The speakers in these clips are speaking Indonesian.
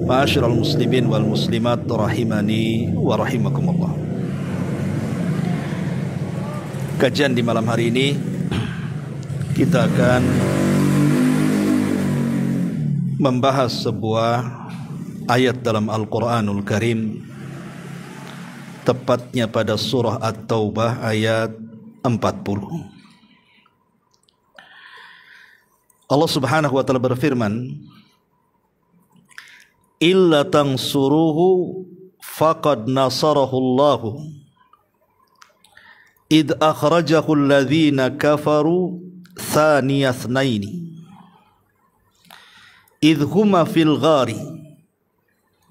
Ma'asyiral muslimin wal muslimat rahimani wa rahimakumullah. Kajian di malam hari ini kita akan membahas sebuah ayat dalam Al-Quranul Karim, tepatnya pada surah At-Taubah ayat 40. Allah Subhanahu wa ta'ala berfirman, illa tansuruhu faqad nasarahu Allahu id akhrajahu alladhina kafaru thaniya thnaini id huma fil ghari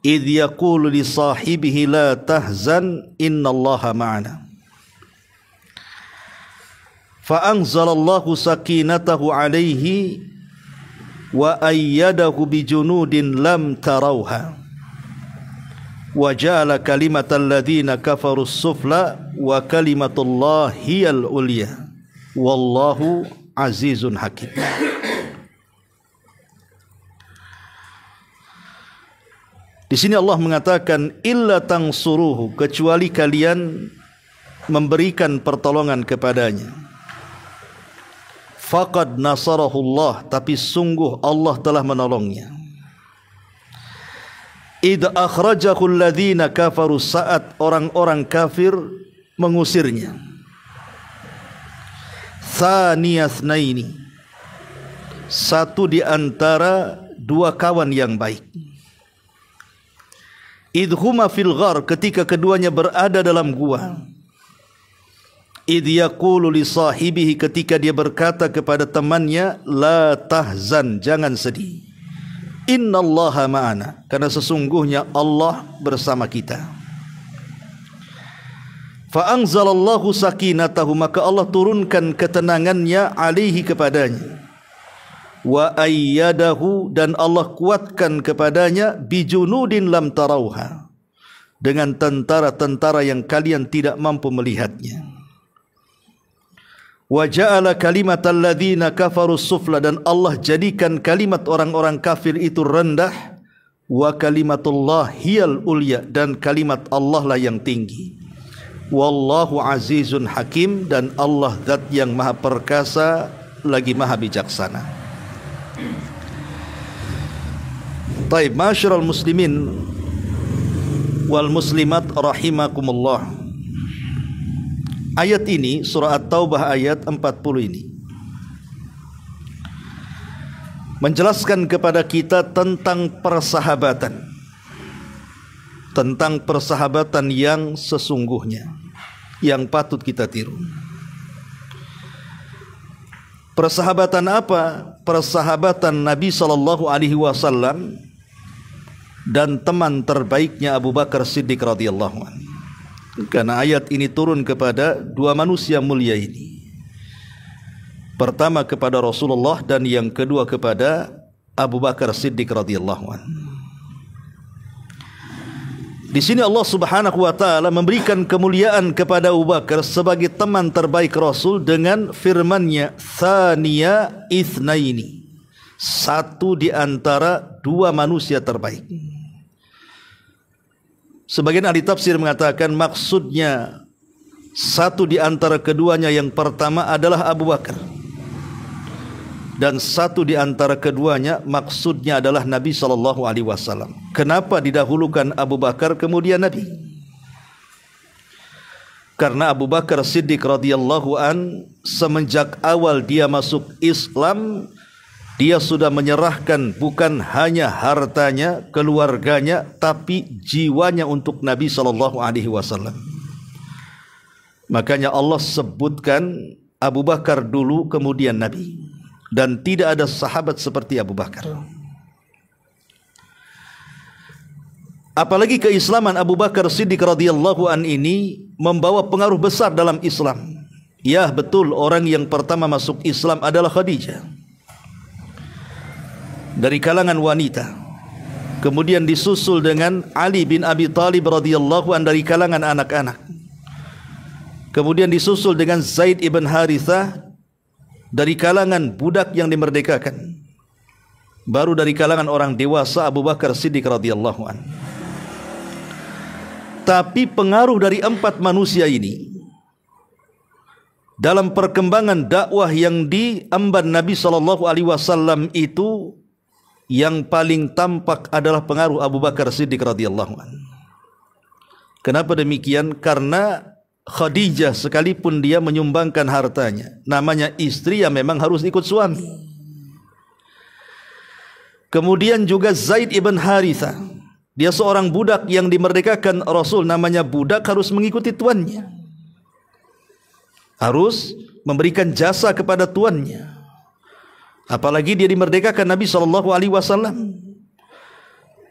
id yaqulu li sahibihi la tahzan innallaha ma'ana fa anzalallahu sakinatahu alaihi wa ayyadahu bijunudin lam tarawha wa ja'ala kalimatal ladzina kafaru sufla wa kalimatullah hiyal ulya wallahu azizun hakim. Di sini Allah mengatakan illa tansuruhu, kecuali kalian memberikan pertolongan kepadanya. Faqad nasarahullah, tapi sungguh Allah telah menolongnya. Id akhrajahu alladhina kafaru, saat orang-orang kafir mengusirnya. Thaniya thnaini, satu di antara dua kawan yang baik. Id huma fil ghar, ketika keduanya berada dalam gua. Idh yaqulu li sahibihi, ketika dia berkata kepada temannya, la tahzan, jangan sedih. Innallaha ma'ana, karena sesungguhnya Allah bersama kita. Fa anzalallahu sakinatahu, maka Allah turunkan ketenangannya alaihi, kepadanya. Wa ayyadahu, dan Allah kuatkan kepadanya bijunudin lam tarauha, dengan tentara-tentara yang kalian tidak mampu melihatnya. Wa ja'ala kalimatal ladzina kafaru sufla, dan Allah jadikan kalimat orang-orang kafir itu rendah. Wa kalimatullah hiyal ulya, dan kalimat Allah lah yang tinggi. Wallahu azizun hakim, dan Allah zat yang maha perkasa lagi maha bijaksana. Taib, ma'asyiral muslimin wal muslimat rahimakumullah. Ayat ini, surah At-Taubah ayat 40 ini, menjelaskan kepada kita tentang persahabatan. Tentang persahabatan yang sesungguhnya, yang patut kita tiru. Persahabatan apa? Persahabatan Nabi SAW dan teman terbaiknya Abu Bakar Siddiq radhiyallahu anhu. Karena ayat ini turun kepada dua manusia mulia ini. Pertama kepada Rasulullah, dan yang kedua kepada Abu Bakar Siddiq radhiyallahu anhu. Di sini Allah Subhanahu wa taala memberikan kemuliaan kepada Abu Bakar sebagai teman terbaik Rasul dengan firman-Nya tsaniya itsnaini, satu di antara dua manusia terbaik. Sebagian ahli tafsir mengatakan maksudnya satu di antara keduanya, yang pertama adalah Abu Bakar, dan satu di antara keduanya maksudnya adalah Nabi SAW. Kenapa didahulukan Abu Bakar kemudian Nabi? Karena Abu Bakar Siddiq radhiyallahu an, semenjak awal dia masuk Islam, dia sudah menyerahkan bukan hanya hartanya, keluarganya, tapi jiwanya untuk Nabi SAW. Makanya Allah sebutkan Abu Bakar dulu, kemudian Nabi. Dan tidak ada sahabat seperti Abu Bakar. Apalagi keislaman Abu Bakar Siddiq radhiyallahu an ini membawa pengaruh besar dalam Islam. Ya, betul, orang yang pertama masuk Islam adalah Khadijah, dari kalangan wanita. Kemudian disusul dengan Ali bin Abi Thalib radhiyallahu an dari kalangan anak-anak. Kemudian disusul dengan Zaid ibn Harithah dari kalangan budak yang dimerdekakan. Baru dari kalangan orang dewasa Abu Bakar Siddiq radhiyallahu an. Tapi pengaruh dari 4 manusia ini dalam perkembangan dakwah yang diemban Nabi SAW itu, yang paling tampak adalah pengaruh Abu Bakar Siddiq radhiyallahu an. Kenapa demikian? Karena Khadijah sekalipun dia menyumbangkan hartanya, namanya istri yang memang harus ikut suami. Kemudian juga Zaid ibn Haritha, dia seorang budak yang dimerdekakan Rasul, namanya budak harus mengikuti tuannya, harus memberikan jasa kepada tuannya. Apalagi dia dimerdekakan Nabi SAW.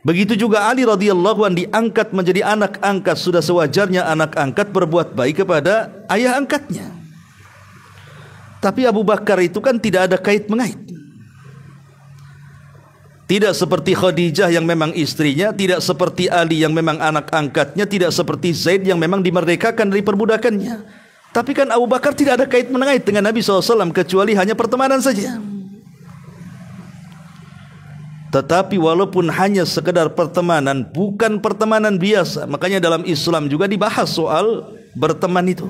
Begitu juga Ali radhiyallahu an diangkat menjadi anak angkat. Sudah sewajarnya anak angkat berbuat baik kepada ayah angkatnya. Tapi Abu Bakar itu kan tidak ada kait mengait. Tidak seperti Khadijah yang memang istrinya, tidak seperti Ali yang memang anak angkatnya, tidak seperti Zaid yang memang dimerdekakan dari perbudakannya. Tapi kan Abu Bakar tidak ada kait mengait dengan Nabi SAW kecuali hanya pertemanan saja. Tetapi walaupun hanya sekedar pertemanan, bukan pertemanan biasa. Makanya dalam Islam juga dibahas soal berteman itu.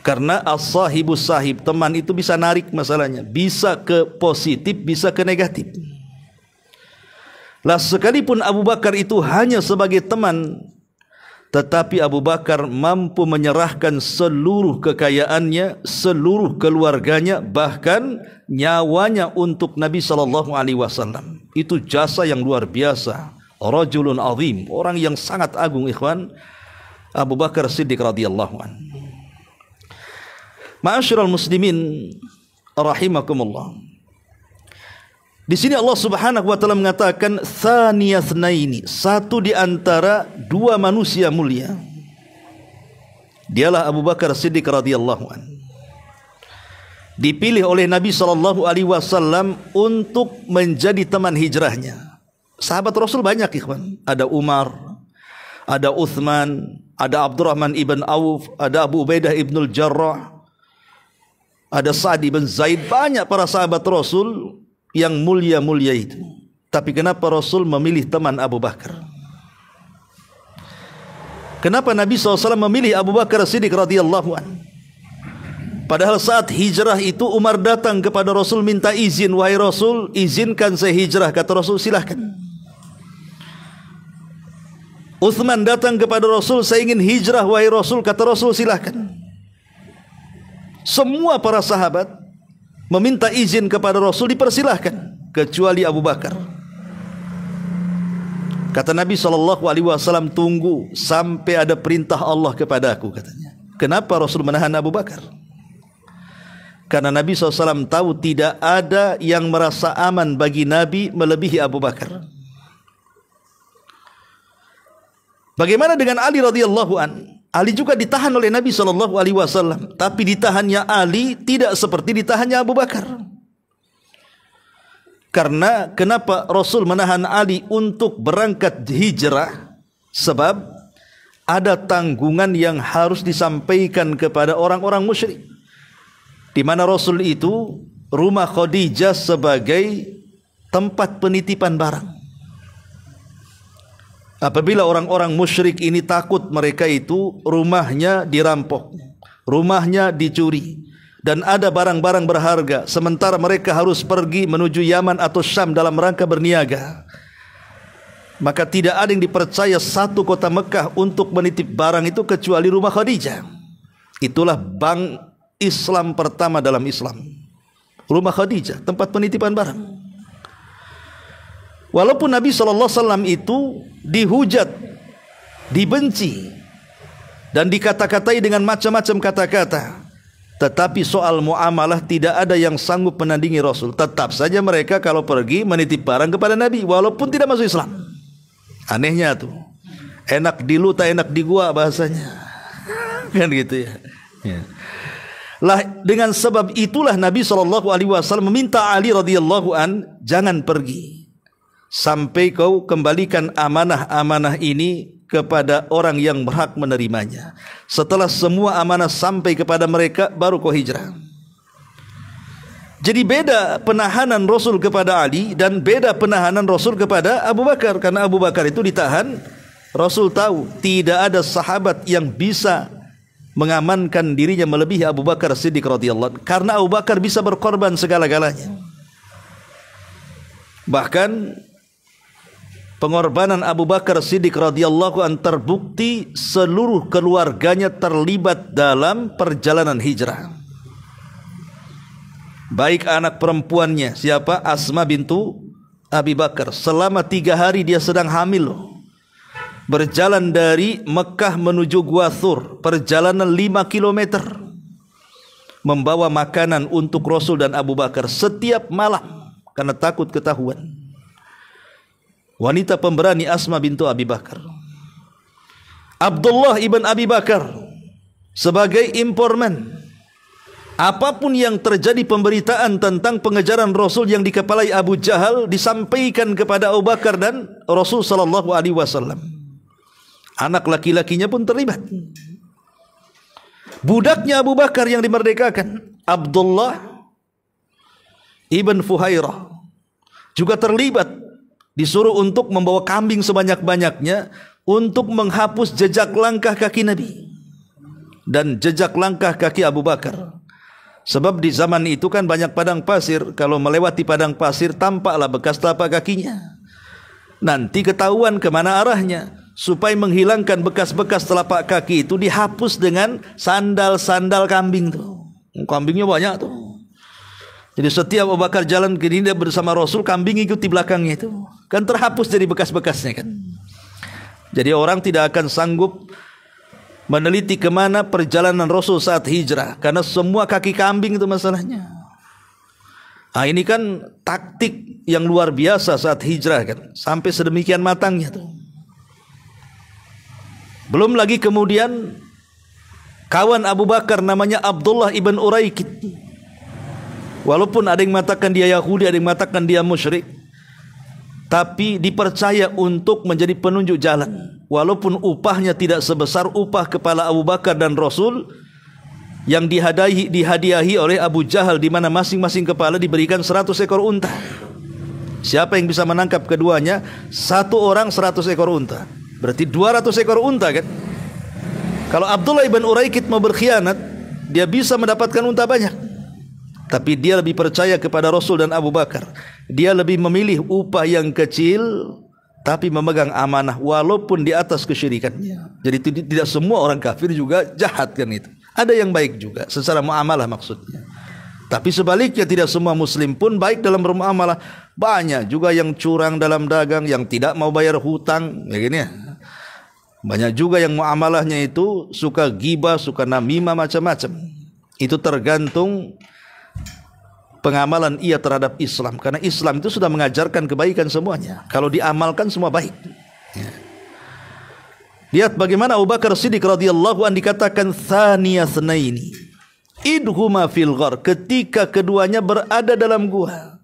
Karena as-sahibus sahib, teman itu bisa narik masalahnya, bisa ke positif, bisa ke negatif. Lah sekalipun Abu Bakar itu hanya sebagai teman, tetapi Abu Bakar mampu menyerahkan seluruh kekayaannya, seluruh keluarganya, bahkan nyawanya untuk Nabi SAW. Itu jasa yang luar biasa. Rajulun azim, orang yang sangat agung, ikhwan, Abu Bakar Siddiq radhiyallahu an. Ma'asyiral muslimin rahimakumullah. Di sini Allah Subhanahu wa taala mengatakan tsaniyasnaini, satu di antara 2 manusia mulia. Dialah Abu Bakar Siddiq radhiyallahu an. Dipilih oleh Nabi SAW untuk menjadi teman hijrahnya. Sahabat Rasul banyak, ikhwan. Ada Umar, ada Uthman, ada Abdurrahman ibn Auf, ada Abu Ubaidah ibnul Jarrah, ada Sa'd ibn Zaid. Banyak para sahabat Rasul yang mulia-mulia itu. Tapi kenapa Rasul memilih teman Abu Bakar? Kenapa Nabi SAW memilih Abu Bakar Siddiq radhiyallahu an? Padahal saat hijrah itu Umar datang kepada Rasul minta izin, wahai Rasul, izinkan saya hijrah. Kata Rasul, silahkan. Uthman datang kepada Rasul, saya ingin hijrah wahai Rasul. Kata Rasul, silahkan. Semua para sahabat meminta izin kepada Rasul, dipersilahkan, kecuali Abu Bakar. Kata Nabi SAW, tunggu sampai ada perintah Allah kepadaku, katanya. Kenapa Rasul menahan Abu Bakar? Karena Nabi SAW tahu tidak ada yang merasa aman bagi Nabi melebihi Abu Bakar. Bagaimana dengan Ali radhiyallahu an? Ali juga ditahan oleh Nabi SAW, tapi ditahannya Ali tidak seperti ditahannya Abu Bakar. Karena kenapa Rasul menahan Ali untuk berangkat hijrah? Sebab ada tanggungan yang harus disampaikan kepada orang-orang musyrik, di mana Rasul itu rumah Khadijah sebagai tempat penitipan barang. Apabila orang-orang musyrik ini takut mereka itu rumahnya dirampok, rumahnya dicuri, dan ada barang-barang berharga, sementara mereka harus pergi menuju Yaman atau Syam dalam rangka berniaga, maka tidak ada yang dipercaya satu kota Mekah untuk menitip barang itu kecuali rumah Khadijah. Itulah bank Islam pertama dalam Islam, rumah Khadijah, tempat penitipan barang. Walaupun Nabi SAW itu dihujat, dibenci, dan dikata-katai dengan macam-macam kata-kata, tetapi soal muamalah tidak ada yang sanggup menandingi Rasul. Tetap saja mereka kalau pergi menitip barang kepada Nabi, walaupun tidak masuk Islam. Anehnya tuh, enak di lu tak enak di gua bahasanya, kan gitu ya. Lah dengan sebab itulah Nabi SAW meminta Ali radhiyallahu an, jangan pergi sampai kau kembalikan amanah-amanah ini kepada orang yang berhak menerimanya. Setelah semua amanah sampai kepada mereka, baru kau hijrah. Jadi beda penahanan Rasul kepada Ali dan beda penahanan Rasul kepada Abu Bakar. Karena Abu Bakar itu ditahan, Rasul tahu tidak ada sahabat yang bisa mengamankan dirinya melebihi Abu Bakar Siddiq radhiyallahu anhu. Karena Abu Bakar bisa berkorban segala-galanya. Bahkan pengorbanan Abu Bakar Siddiq radhiyallahu anhu terbukti seluruh keluarganya terlibat dalam perjalanan hijrah. Baik anak perempuannya, siapa? Asma bintu Abi Bakar. Selama 3 hari dia sedang hamil. Berjalan dari Mekah menuju Gua Thur, perjalanan 5 kilometer, membawa makanan untuk Rasul dan Abu Bakar setiap malam karena takut ketahuan. Wanita pemberani Asma bintu Abi Bakar. Abdullah ibn Abi Bakar sebagai informan. Apapun yang terjadi pemberitaan tentang pengejaran Rasul yang dikepalai Abu Jahal disampaikan kepada Abu Bakar dan Rasul sallallahu alaihi wasallam. Anak laki-lakinya pun terlibat. Budaknya Abu Bakar yang dimerdekakan, Abdullah ibn Fuhairah, juga terlibat, disuruh untuk membawa kambing sebanyak-banyaknya untuk menghapus jejak langkah kaki Nabi dan jejak langkah kaki Abu Bakar. Sebab di zaman itu kan banyak padang pasir. Kalau melewati padang pasir tampaklah bekas telapak kakinya. Nanti ketahuan kemana arahnya. Supaya menghilangkan bekas-bekas telapak kaki itu dihapus dengan sandal-sandal kambing tuh. Kambingnya banyak tuh. Jadi setiap Abu Bakar jalan ke Dinda bersama Rasul, kambing ikut di belakangnya itu. Kan terhapus dari bekas-bekasnya kan. Jadi orang tidak akan sanggup meneliti kemana perjalanan Rasul saat hijrah, karena semua kaki kambing itu masalahnya. Nah, ini kan taktik yang luar biasa saat hijrah kan, sampai sedemikian matangnya tuh. Belum lagi kemudian kawan Abu Bakar namanya Abdullah ibn Uraikid. Walaupun ada yang mengatakan dia Yahudi, ada yang mengatakan dia musyrik, tapi dipercaya untuk menjadi penunjuk jalan. Walaupun upahnya tidak sebesar upah kepala Abu Bakar dan Rasul yang dihadiahi oleh Abu Jahal, di mana masing-masing kepala diberikan 100 ekor unta. Siapa yang bisa menangkap keduanya? Satu orang 100 ekor unta. Berarti 200 ekor unta kan? Kalau Abdullah ibn Uraikid mau berkhianat, dia bisa mendapatkan unta banyak. Tapi dia lebih percaya kepada Rasul dan Abu Bakar. Dia lebih memilih upah yang kecil tapi memegang amanah walaupun di atas kesyirikannya. Jadi tidak semua orang kafir juga jahat kan itu. Ada yang baik juga secara muamalah maksudnya. Tapi sebaliknya tidak semua muslim pun baik dalam bermuamalah. Banyak juga yang curang dalam dagang, yang tidak mau bayar hutang, ya gini ya. Banyak juga yang muamalahnya itu suka ghibah, suka namimah, macam-macam. Itu tergantung pengamalan ia terhadap Islam. Karena Islam itu sudah mengajarkan kebaikan semuanya. Kalau diamalkan semua baik. Ya. Lihat bagaimana Abu Bakar Siddiq radhiyallahu anhu dikatakan thaniya tsnaini idhuma fil ghar, ketika keduanya berada dalam gua.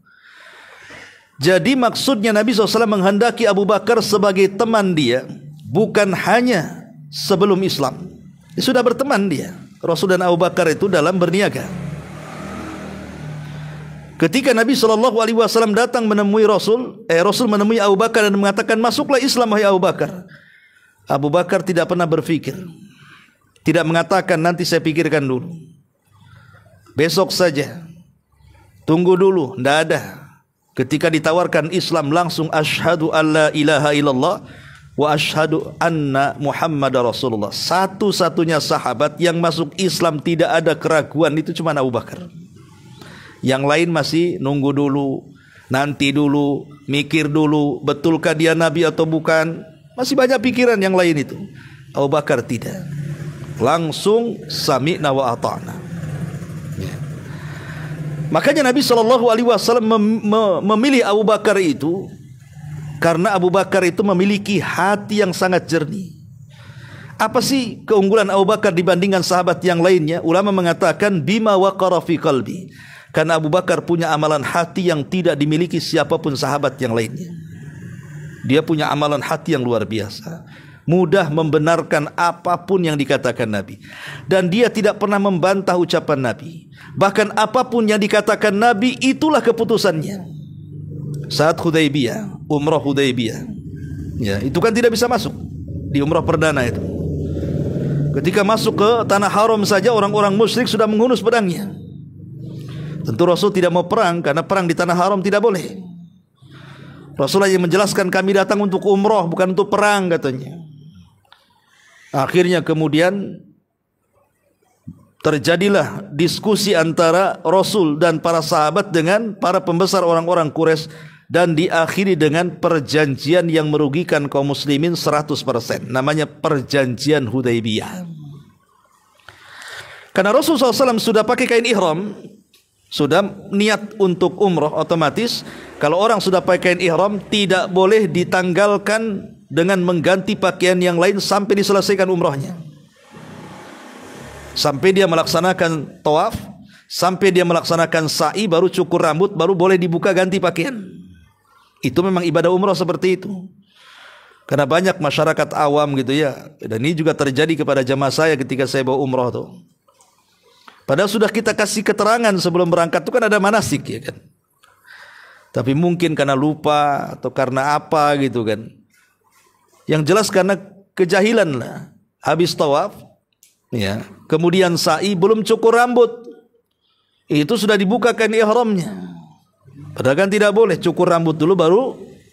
Jadi maksudnya Nabi SAW menghendaki Abu Bakar sebagai teman dia, bukan hanya sebelum Islam. Dia sudah berteman dia. Rasul dan Abu Bakar itu dalam berniaga. Ketika Nabi SAW datang menemui Rasul menemui Abu Bakar dan mengatakan, masuklah Islam wahai Abu Bakar. Abu Bakar tidak pernah berpikir, tidak mengatakan nanti saya pikirkan dulu, besok saja, tunggu dulu, tidak ada. Ketika ditawarkan Islam langsung asyhadu alla ilaha illallah wa asyhadu anna Muhammadar Rasulullah. Satu-satunya sahabat yang masuk Islam tidak ada keraguan itu cuma Abu Bakar. Yang lain masih nunggu dulu, nanti dulu, mikir dulu, betulkah dia Nabi atau bukan. Masih banyak pikiran yang lain itu. Abu Bakar tidak. Langsung sami'na wa ata'na. Ya. Makanya Nabi SAW memilih Abu Bakar itu karena Abu Bakar itu memiliki hati yang sangat jernih. Apa sih keunggulan Abu Bakar dibandingkan sahabat yang lainnya? Ulama mengatakan bima waqara fi qalbi. Karena Abu Bakar punya amalan hati yang tidak dimiliki siapapun sahabat yang lainnya. Dia punya amalan hati yang luar biasa. mudah membenarkan apapun yang dikatakan Nabi, dan dia tidak pernah membantah ucapan Nabi. Bahkan apapun yang dikatakan Nabi, itulah keputusannya. Saat Hudaybiyah, umrah Hudaybiyah, ya, itu kan tidak bisa masuk di umrah perdana itu. Ketika masuk ke tanah haram saja, orang-orang musyrik sudah menghunus pedangnya. Tentu Rasul tidak mau perang, karena perang di tanah haram tidak boleh. Rasulullah yang menjelaskan, kami datang untuk umrah, bukan untuk perang, katanya. Akhirnya kemudian terjadilah diskusi antara Rasul dan para sahabat dengan para pembesar orang-orang Quraisy, dan diakhiri dengan perjanjian yang merugikan kaum muslimin 100%. Namanya perjanjian Hudaybiyah. Karena Rasulullah SAW sudah pakai kain ihram, sudah niat untuk umrah, otomatis kalau orang sudah pakai kain ihram tidak boleh ditanggalkan dengan mengganti pakaian yang lain sampai diselesaikan umrahnya. Sampai dia melaksanakan tawaf, sampai dia melaksanakan sa'i, baru cukur rambut, baru boleh dibuka ganti pakaian. Itu memang ibadah umrah seperti itu. Karena banyak masyarakat awam gitu ya, dan ini juga terjadi kepada jamaah saya ketika saya bawa umrah tuh. Padahal sudah kita kasih keterangan sebelum berangkat itu kan ada manasik, ya kan. Tapi mungkin karena lupa atau karena apa gitu kan. Yang jelas karena kejahilan lah. Habis tawaf, ya, kemudian sa'i, belum cukur rambut, itu sudah dibuka kain ihramnya. Padahal kan tidak boleh, cukur rambut dulu baru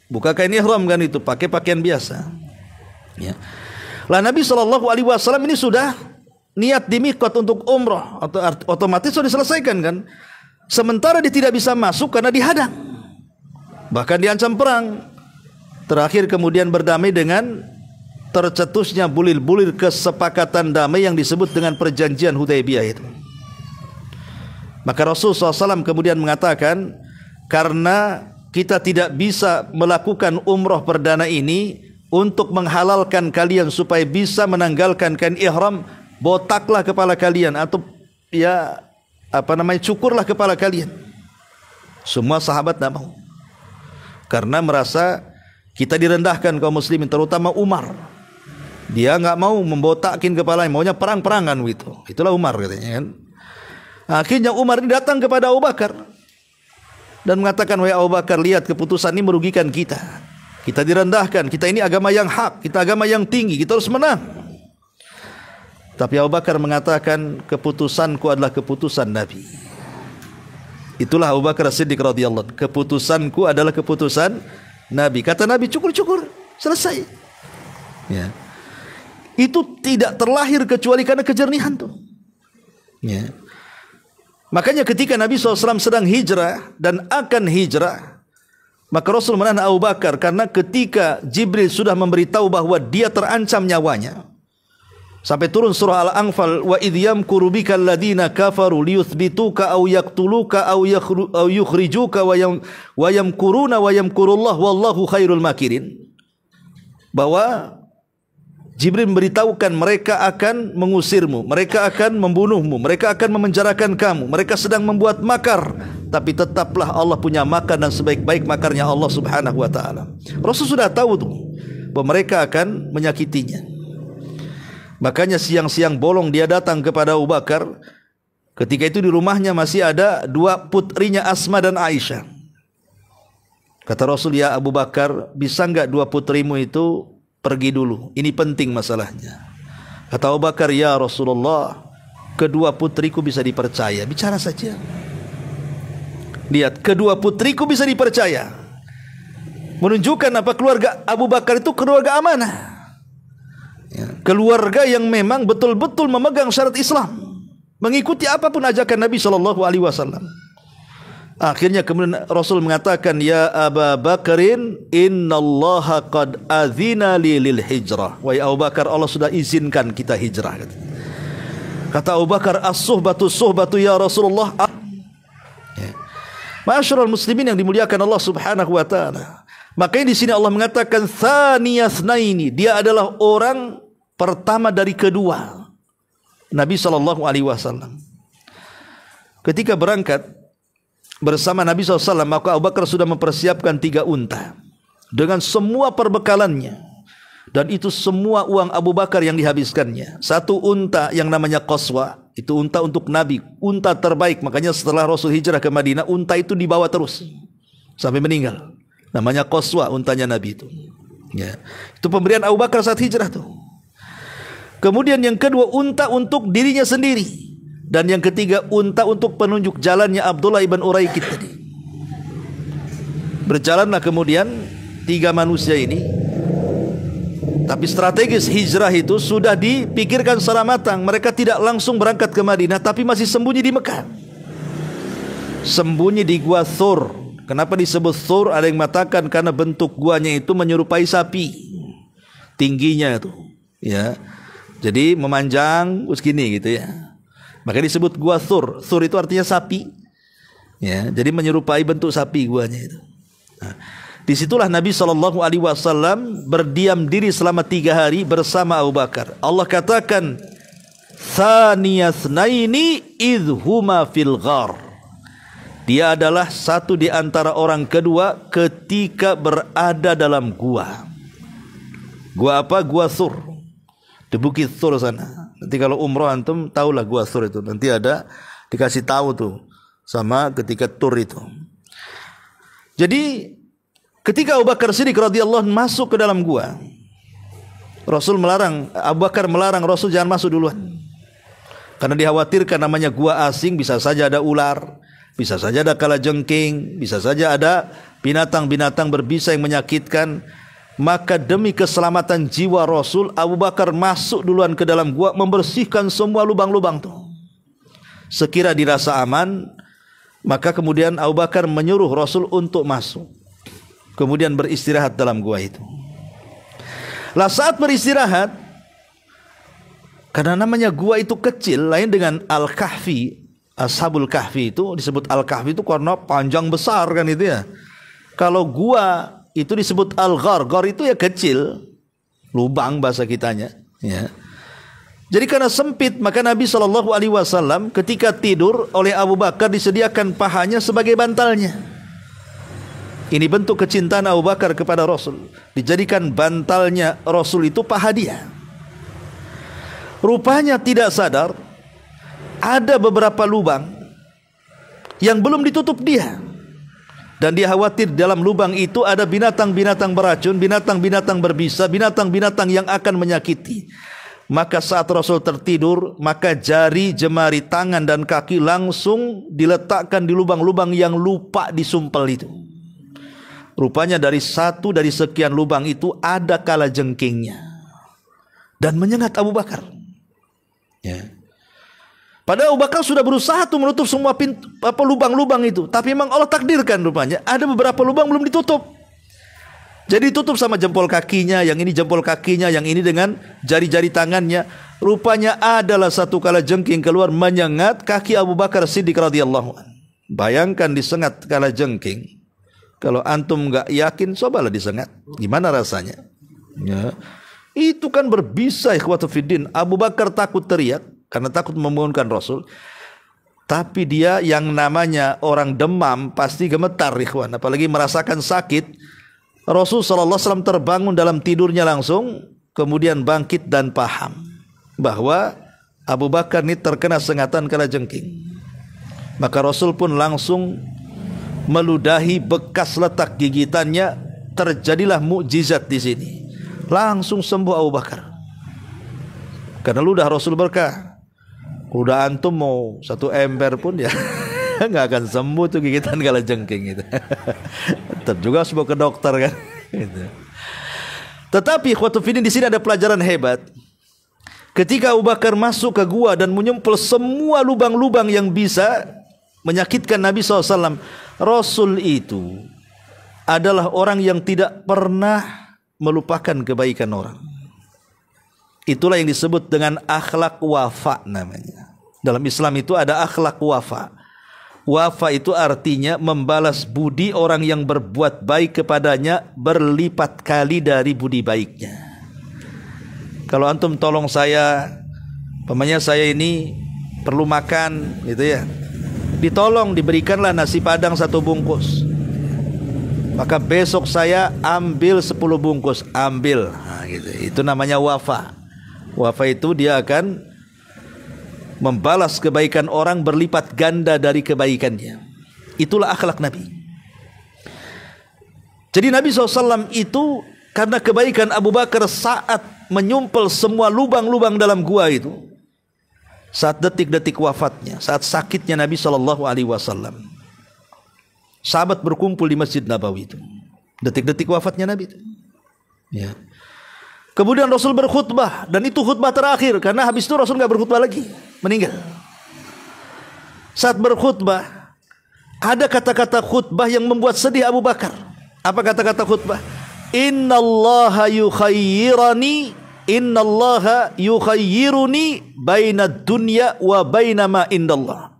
buka kain ihram kan, itu pakai pakaian biasa. Ya. Lah Nabi SAW ini sudah niat di miqat untuk umrah, otomatis sudah diselesaikan kan. Sementara dia tidak bisa masuk karena dihadang, bahkan diancam perang. Terakhir kemudian berdamai dengan tercetusnya bulir-bulir kesepakatan damai yang disebut dengan perjanjian Hudaybiyah itu. Maka Rasulullah SAW kemudian mengatakan, karena kita tidak bisa melakukan umrah perdana ini untuk menghalalkan kalian supaya bisa menanggalkan kain ihram, botaklah kepala kalian, atau ya cukurlah kepala kalian. Semua sahabat tidak mau, karena merasa kita direndahkan kaum muslimin, terutama Umar. Dia nggak mau membotakin kepalanya, maunya perang-perangan gitu. Itulah Umar katanya kan. Akhirnya Umar ini datang kepada Abu Bakar dan mengatakan, wahai Abu Bakar, lihat keputusan ini merugikan kita. Kita direndahkan, kita ini agama yang hak, kita agama yang tinggi, kita harus menang. Tapi Abu Bakar mengatakan, keputusanku adalah keputusan Nabi. Itulah Abu Bakar Siddiq radhiyallahu anhu. Keputusanku adalah keputusan Nabi. Kata Nabi, cukur-cukur, selesai. Ya. Itu tidak terlahir kecuali karena kejernihan tuh. Ya. Makanya ketika Nabi SAW sedang hijrah dan akan hijrah, maka Rasul menahan Abu Bakar, karena ketika Jibril sudah memberitahu bahwa dia terancam nyawanya, sampai turun surah Al-Anfal, wa idh yamkuru bika alladhina kafaru liyuthbituka aw yaqtuluka aw yukhrijuka wa yamkuruna wa yamkurullah wallahu khairul makirin. Bahwa Jibril memberitahukan mereka akan mengusirmu, mereka akan membunuhmu, mereka akan memenjarakan kamu, mereka sedang membuat makar, tapi tetaplah Allah punya makar, dan sebaik-baik makarnya Allah Subhanahu wa taala. Rasul sudah tahu tuh bahwa mereka akan menyakitinya. Makanya siang-siang bolong dia datang kepada Abu Bakar. Ketika itu di rumahnya masih ada dua putrinya, Asma dan Aisyah. Kata Rasul, ya Abu Bakar, bisa enggak dua putrimu itu pergi dulu, ini penting masalahnya. Kata Abu Bakar, ya Rasulullah, kedua putriku bisa dipercaya, bicara saja. Lihat, kedua putriku bisa dipercaya, menunjukkan apa? Keluarga Abu Bakar itu keluarga amanah, ya, keluarga yang memang betul-betul memegang syarat Islam, mengikuti apapun ajakan Nabi SAW. Akhirnya kemudian Rasul mengatakan, ya Abu Bakarin, innallaha qad adzina li lil hijrah. Wahai Abu Bakar, Allah sudah izinkan kita hijrah. Kata Abu Bakar, as-suhbatu suhbatu ya Rasulullah. Ya. Ma'asyiral muslimin yang dimuliakan Allah Subhanahu wa taala. Makanya di sini Allah mengatakan tsaniyasnaini, dia adalah orang pertama dari kedua Nabi SAW. Ketika berangkat bersama Nabi SAW, maka Abu Bakar sudah mempersiapkan 3 unta dengan semua perbekalannya. Dan itu semua uang Abu Bakar yang dihabiskannya. Satu unta yang namanya Qaswa, itu unta untuk Nabi, unta terbaik. Makanya setelah Rasul hijrah ke Madinah, unta itu dibawa terus sampai meninggal. Namanya Qaswa, untanya Nabi itu. Ya. Itu pemberian Abu Bakar saat hijrah tuh. Kemudian yang kedua, unta untuk dirinya sendiri. Dan yang ketiga, unta untuk penunjuk jalannya Abdullah ibn Uraikid tadi. Berjalanlah kemudian tiga manusia ini. Tapi strategis hijrah itu sudah dipikirkan secara matang. Mereka tidak langsung berangkat ke Madinah, tapi masih sembunyi di Mekah. Sembunyi di gua Thur. Kenapa disebut Thur? Ada yang mengatakan karena bentuk guanya itu menyerupai sapi. Tingginya itu, ya. Jadi memanjang segini gitu ya. Maka disebut gua Thur. Thur itu artinya sapi. Ya, jadi menyerupai bentuk sapi guanya itu. Nah, disitulah Nabi SAW berdiam diri selama 3 hari bersama Abu Bakar. Allah katakan, Thaniyasnaini idhuma fil ghar. Dia adalah satu di antara orang kedua ketika berada dalam gua. Gua apa? Gua Thur. Di Bukit Thur sana. Nanti kalau umroh antum tahulah gua Thur itu. Nanti ada dikasih tahu tuh sama ketika tur itu. Jadi ketika Abu Bakar Siddiq radhiyallahu anhu masuk ke dalam gua, Abu Bakar melarang Rasul jangan masuk duluan. Karena dikhawatirkan namanya gua asing, bisa saja ada ular, bisa saja ada kalajengking, bisa saja ada binatang-binatang berbisa yang menyakitkan. Maka demi keselamatan jiwa Rasul, Abu Bakar masuk duluan ke dalam gua, membersihkan semua lubang-lubang tuh. Sekira dirasa aman, maka kemudian Abu Bakar menyuruh Rasul untuk masuk. Kemudian beristirahat dalam gua itu. Lah saat beristirahat, karena namanya gua itu kecil, lain dengan Al-Kahfi, Ashabul Kahfi itu disebut Al-Kahfi itu karena panjang besar kan itu ya. Kalau gua itu disebut Al-Ghar, Ghar itu ya kecil, lubang bahasa kitanya. Ya. Jadi karena sempit, maka Nabi SAW ketika tidur oleh Abu Bakar disediakan pahanya sebagai bantalnya. Ini bentuk kecintaan Abu Bakar kepada Rasul. Dijadikan bantalnya Rasul itu paha dia. Rupanya tidak sadar ada beberapa lubang yang belum ditutup dia. Dan dia khawatir dalam lubang itu ada binatang-binatang beracun, binatang-binatang berbisa, binatang-binatang yang akan menyakiti. Maka saat Rasul tertidur, maka jari, jemari, tangan dan kaki langsung diletakkan di lubang-lubang yang lupa disumpel itu. Rupanya dari sekian lubang itu ada kalajengkingnya dan menyengat Abu Bakar. Ya. Padahal Abu Bakar sudah berusaha tuh menutup semua lubang-lubang itu, tapi memang Allah takdirkan rupanya ada beberapa lubang belum ditutup. Jadi tutup sama jempol kakinya, yang ini jempol kakinya, yang ini dengan jari-jari tangannya. Rupanya adalah satu kalajengking keluar menyengat kaki Abu Bakar Siddiq radhiyallahu anhu. Bayangkan disengat kalajengking. Kalau antum nggak yakin, cobalah disengat. Gimana rasanya? Ya. Itu kan berbisa ikhwatu fiddin. Abu Bakar takut teriak karena takut membangunkan Rasul. Tapi dia yang namanya orang demam pasti gemetar ikhwan. Apalagi merasakan sakit. Rasul SAW terbangun dalam tidurnya langsung. Kemudian bangkit dan paham bahwa Abu Bakar ini terkena sengatan kalajengking. Maka Rasul pun langsung meludahi bekas letak gigitannya. Terjadilah mukjizat di sini. Langsung sembuh Abu Bakar. Karena ludah Rasul berkah. Udah antum mau 1 ember pun ya nggak akan sembuh tuh gigitan kalajengking itu. Tetap juga harus bawa ke dokter kan. Gitu. Tetapi ikhwatu fiddin di sini ada pelajaran hebat. Ketika Abu Bakar masuk ke gua dan menyempel semua lubang-lubang yang bisa menyakitkan Nabi SAW, Rasul itu adalah orang yang tidak pernah melupakan kebaikan orang. Itulah yang disebut dengan akhlak wafa namanya. Dalam Islam itu ada akhlak wafa. Wafa itu artinya membalas budi orang yang berbuat baik kepadanya berlipat kali dari budi baiknya. Kalau antum tolong saya, pamannya saya ini perlu makan gitu ya, ditolong, diberikanlah nasi padang 1 bungkus. Maka besok saya ambil 10 bungkus, ambil. Nah, gitu. Itu namanya wafa. Wafa itu dia akan membalas kebaikan orang berlipat ganda dari kebaikannya. Itulah akhlak Nabi. Jadi Nabi SAW itu karena kebaikan Abu Bakar saat menyumpel semua lubang-lubang dalam gua itu, saat detik-detik wafatnya, saat sakitnya Nabi SAW, sahabat berkumpul di Masjid Nabawi itu, detik-detik wafatnya Nabi itu. Ya. Kemudian Rasul berkhutbah, dan itu khutbah terakhir karena habis itu Rasul nggak berkhutbah lagi, meninggal. Saat berkhutbah ada kata-kata khutbah yang membuat sedih Abu Bakar. Apa kata-kata khutbah? Innallaha yukhayyiruni baina dunya wa baina ma indallah.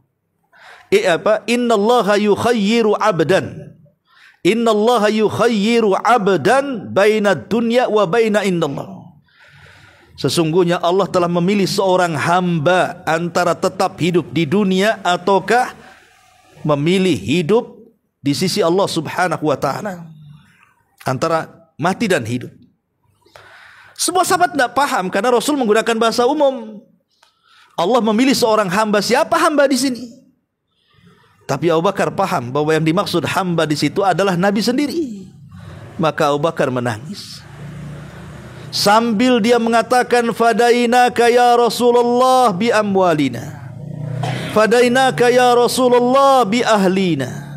Innallaha yukhayyiru abdan. Innallaha yukhayyiru abdan baina dunya wa baina indallah. Sesungguhnya Allah telah memilih seorang hamba antara tetap hidup di dunia ataukah memilih hidup di sisi Allah Subhanahu wa taala. Antara mati dan hidup. Semua sahabat tidak paham karena Rasul menggunakan bahasa umum. Allah memilih seorang hamba. Siapa hamba di sini? Tapi Abu Bakar paham bahwa yang dimaksud hamba di situ adalah Nabi sendiri. Maka Abu Bakar menangis. Sambil dia mengatakan, fadainaka ya Rasulullah bi amwalina. Fadainaka ya Rasulullah bi ahlina.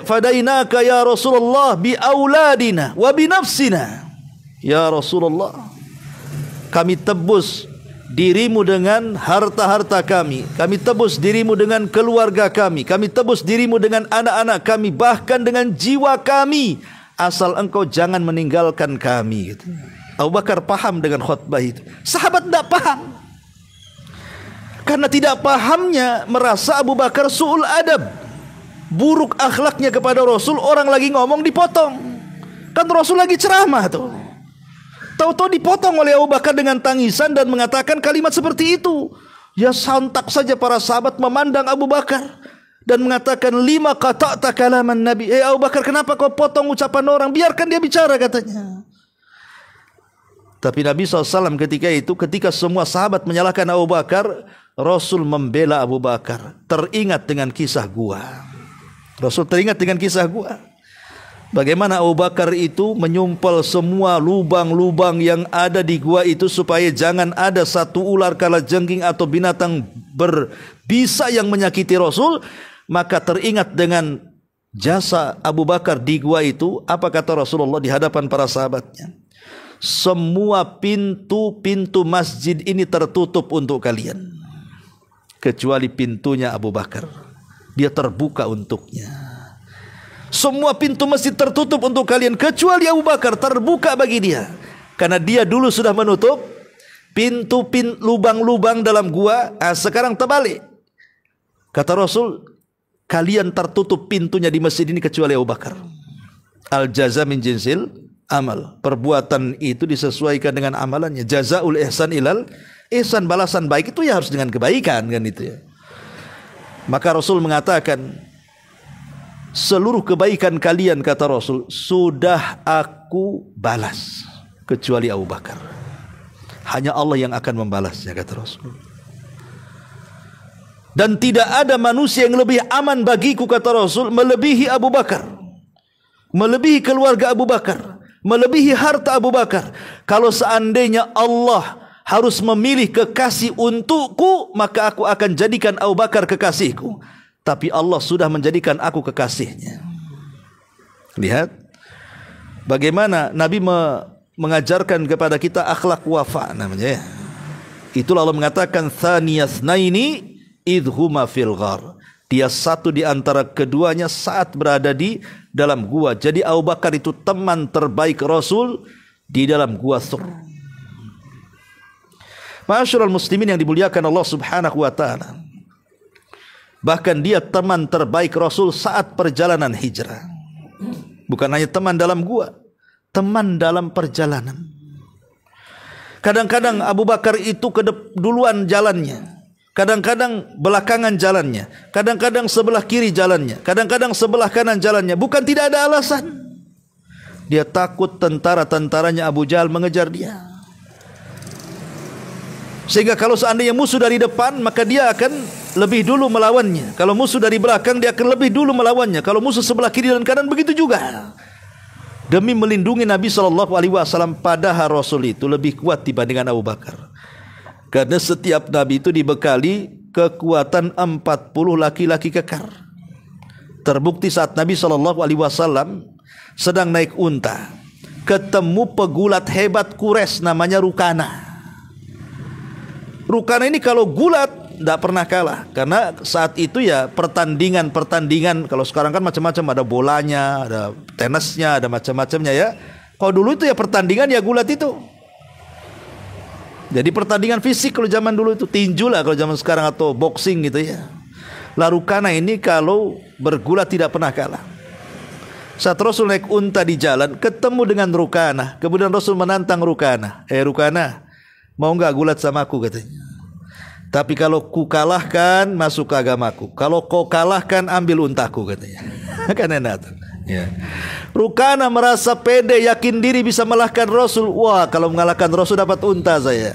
Fadainaka ya Rasulullah bi auladina wa bi nafsina. Ya Rasulullah, kami tebus dirimu dengan harta-harta kami, kami tebus dirimu dengan keluarga kami tebus dirimu dengan anak-anak kami, bahkan dengan jiwa kami, asal engkau jangan meninggalkan kami gitu. Abu Bakar paham dengan khutbah itu. Sahabat tidak paham. Karena tidak pahamnya merasa Abu Bakar su'ul adab, buruk akhlaknya kepada Rasul. Orang lagi ngomong dipotong. Kan Rasul lagi ceramah tuh. Tahu-tahu dipotong oleh Abu Bakar dengan tangisan dan mengatakan kalimat seperti itu. Ya sontak saja para sahabat memandang Abu Bakar dan mengatakan, lima qata'ta kalaman Nabi. Abu Bakar, kenapa kau potong ucapan orang? Biarkan dia bicara, katanya. Tapi Nabi SAW ketika semua sahabat menyalahkan Abu Bakar, Rasul membela Abu Bakar. Teringat dengan kisah gua. Rasul teringat dengan kisah gua. Bagaimana Abu Bakar itu menyumpel semua lubang-lubang yang ada di gua itu supaya jangan ada satu ular kalajengking atau binatang berbisa yang menyakiti Rasul. Maka teringat dengan jasa Abu Bakar di gua itu. Apa kata Rasulullah di hadapan para sahabatnya? Semua pintu-pintu masjid ini tertutup untuk kalian, kecuali pintunya Abu Bakar. Dia terbuka untuknya. Semua pintu masjid tertutup untuk kalian, kecuali Abu Bakar terbuka bagi dia. Karena dia dulu sudah menutup pintu lubang-lubang dalam gua. Sekarang terbalik. Kata Rasul, kalian tertutup pintunya di masjid ini kecuali Abu Bakar. Al jaza min jinsil amal. Perbuatan itu disesuaikan dengan amalannya. Jazaul ihsan ilal ihsan, balasan baik itu ya harus dengan kebaikan, kan itu ya. Maka Rasul mengatakan, seluruh kebaikan kalian, kata Rasul, sudah aku balas kecuali Abu Bakar. Hanya Allah yang akan membalasnya, kata Rasul. Dan tidak ada manusia yang lebih aman bagiku, kata Rasul, melebihi Abu Bakar, melebihi keluarga Abu Bakar, melebihi harta Abu Bakar. Kalau seandainya Allah harus memilih kekasih untukku, maka aku akan jadikan Abu Bakar kekasihku. Tapi Allah sudah menjadikan aku kekasihnya. Lihat bagaimana Nabi mengajarkan kepada kita akhlak wafa namanya ya. Itulah Allah mengatakan tsaniyasnaini idhuma fil ghar. Dia satu di antara keduanya saat berada di dalam gua. Jadi Abu Bakar itu teman terbaik Rasul di dalam gua Thur. Ma'asyiral muslimin yang dimuliakan Allah Subhanahu wa taala. Bahkan dia teman terbaik Rasul saat perjalanan hijrah. Bukan hanya teman dalam gua, teman dalam perjalanan. Kadang-kadang Abu Bakar itu duluan jalannya, kadang-kadang belakangan jalannya, kadang-kadang sebelah kiri jalannya, kadang-kadang sebelah kanan jalannya. Bukan tidak ada alasan. Dia takut tentara-tentaranya Abu Jahal mengejar dia. Sehingga kalau seandainya musuh dari depan, maka dia akan lebih dulu melawannya. Kalau musuh dari belakang, dia akan lebih dulu melawannya. Kalau musuh sebelah kiri dan kanan, begitu juga. Demi melindungi Nabi SAW, padahal Rasul itu lebih kuat dibandingkan Abu Bakar. Karena setiap Nabi itu dibekali kekuatan 40 laki-laki kekar. Terbukti saat Nabi SAW sedang naik unta, ketemu pegulat hebat Quraisy namanya Rukana. Rukana ini kalau gulat tidak pernah kalah, karena saat itu ya pertandingan, kalau sekarang kan macam-macam, ada bolanya, ada tenisnya, ada macam-macamnya ya. Kalau dulu itu ya pertandingan ya gulat itu. Jadi pertandingan fisik kalau zaman dulu itu, tinju lah kalau zaman sekarang, atau boxing gitu ya. Lah Rukana ini kalau bergulat tidak pernah kalah. Saat Rasul naik unta di jalan, ketemu dengan Rukana. Kemudian Rasul menantang Rukana. Rukana, mau nggak gulat sama aku, katanya. Tapi kalau ku kalahkan, masuk ke agamaku. Kalau kau kalahkan, ambil untaku, katanya. Kan enak tuh. Ya. Rukana merasa pede, yakin diri bisa mengalahkan Rasul. Wah, kalau mengalahkan Rasul dapat unta saya.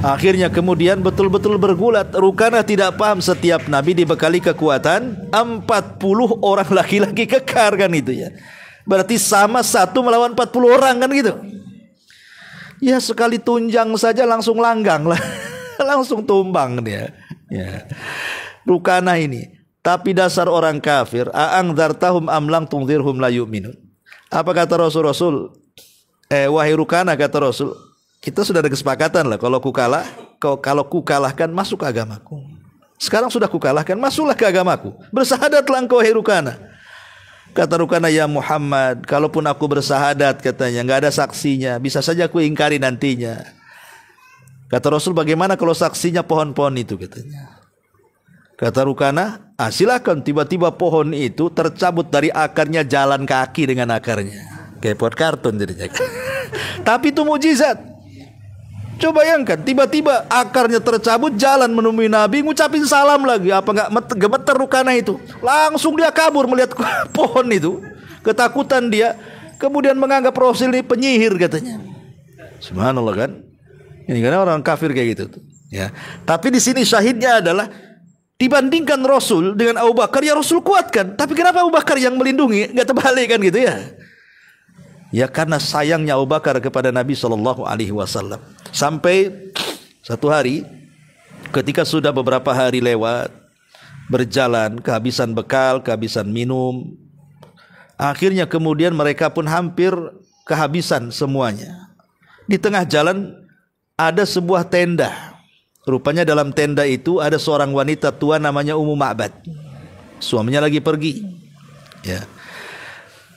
Akhirnya kemudian betul-betul bergulat. Rukana tidak paham setiap Nabi dibekali kekuatan 40 orang laki-laki kekar, kan itu ya. Berarti sama satu melawan 40 orang, kan gitu. Ya sekali tunjang saja langsung langgang lah. Langsung tumbang dia. Ya. Rukana ini. Tapi dasar orang kafir, a'angdzartahum am lam tunzirhum la yu'minun. Apa kata Rasul? Wahai Rukana, kata Rasul, kita sudah ada kesepakatan lah, kalau ku kalahkan, masuk ke agamaku. Sekarang sudah ku kalahkan, masuklah ke agamaku. Bersahadatlah engkau, wahai Rukana. Kata Rukana, ya Muhammad, kalaupun aku bersahadat, katanya, nggak ada saksinya, bisa saja aku ingkari nantinya. Kata Rasul, bagaimana kalau saksinya pohon-pohon itu, katanya. Kata Rukana, silakan. Tiba-tiba pohon itu tercabut dari akarnya, jalan kaki dengan akarnya. Kayak pot kartun jadinya. Tapi itu mukjizat. Coba bayangkan, tiba-tiba akarnya tercabut, jalan menemui Nabi, ngucapin salam lagi. Apa nggak gemeter Rukana itu? Langsung dia kabur melihat pohon itu. Ketakutan dia. Kemudian menganggap Rasul ini penyihir, katanya. Subhanallah, kan? Ini karena orang kafir kayak gitu. Ya. Tapi di sini syahidnya adalah dibandingkan Rasul dengan Abu Bakar, ya Rasul kuatkan. Tapi kenapa Abu Bakar yang melindungi? Nggak terbalik, kan gitu ya? Ya karena sayangnya Abu Bakar kepada Nabi SAW. Sampai satu hari, ketika sudah beberapa hari lewat, berjalan, kehabisan bekal, kehabisan minum, akhirnya kemudian mereka pun hampir kehabisan semuanya. Di tengah jalan ada sebuah tenda. Rupanya dalam tenda itu ada seorang wanita tua namanya Ummu Ma'bad. Suaminya lagi pergi. Ya.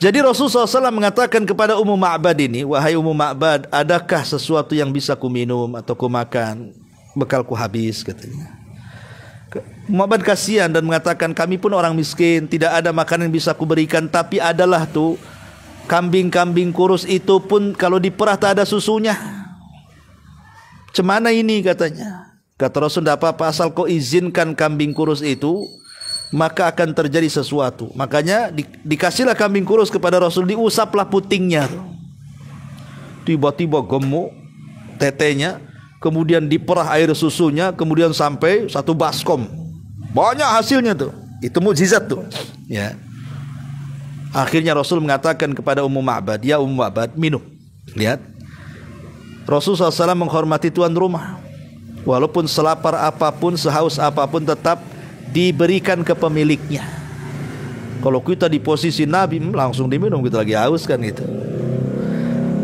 Jadi Rasulullah SAW mengatakan kepada Ummu Ma'bad ini, wahai Ummu Ma'bad, adakah sesuatu yang bisa ku minum atau ku makan? Bekalku habis, katanya. Ummu Ma'bad kasihan dan mengatakan, kami pun orang miskin, tidak ada makanan yang bisa ku berikan, tapi adalah tuh kambing-kambing kurus itu pun kalau diperah tak ada susunya. Cemana ini, katanya. Kata Rasul, tidak apa-apa, asal kau izinkan kambing kurus itu, maka akan terjadi sesuatu. Makanya dikasihlah kambing kurus kepada Rasul, diusaplah putingnya. Tiba-tiba gemuk tetenya, kemudian diperah air susunya, kemudian sampai satu baskom. Banyak hasilnya tuh. Itu mukjizat tuh. Ya. Akhirnya Rasul mengatakan kepada Ummu Ma'bad, ya Ummu Ma'bad, minum. Lihat. Rasulullah SAW menghormati tuan rumah. Walaupun selapar apapun, sehaus apapun, tetap diberikan ke pemiliknya. Kalau kita di posisi Nabi, langsung diminum, kita lagi haus kan gitu.